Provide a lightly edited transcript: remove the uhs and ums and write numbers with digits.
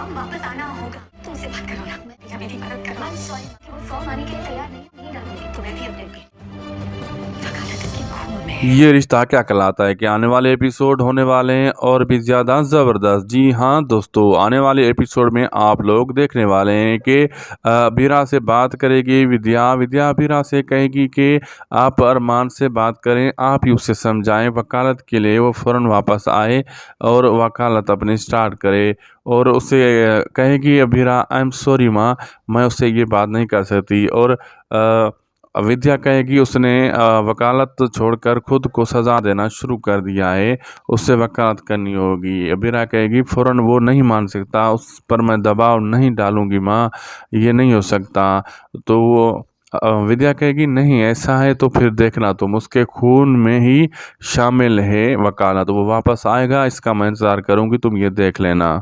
Form वापस आना होगा। तुम उससे बात करो ना, मैं मेरी मदद करो। I'm sorry, वो फॉर्म आने के लिए तैयार नहीं डालूंगी। तुम्हें भी अपडेट भी वकालत इसके खून में है। ये रिश्ता क्या कहलाता है कि आने वाले एपिसोड होने वाले हैं और भी ज़्यादा ज़बरदस्त। जी हाँ दोस्तों, आने वाले एपिसोड में आप लोग देखने वाले हैं कि अबीरा से बात करेगी विद्या। विद्या अबीरा से कहेगी कि आप अरमान से बात करें, आप ही उसे समझाएं वकालत के लिए वो फ़ौरन वापस आए और वकालत अपनी स्टार्ट करे। और उसे कहेगी अबीरा, आई एम सॉरी माँ, मैं उससे ये बात नहीं कर सकती। और विद्या कहेगी उसने वकालत छोड़कर खुद को सज़ा देना शुरू कर दिया है, उससे वकालत करनी होगी। अबीरा कहेगी फ़ौरन वो नहीं मान सकता, उस पर मैं दबाव नहीं डालूंगी माँ, ये नहीं हो सकता। तो वो विद्या कहेगी नहीं ऐसा है तो फिर देखना तुम, उसके खून में ही शामिल है वकालत, वो वापस आएगा, इसका मैं इंतज़ार करूंगी, तुम ये देख लेना।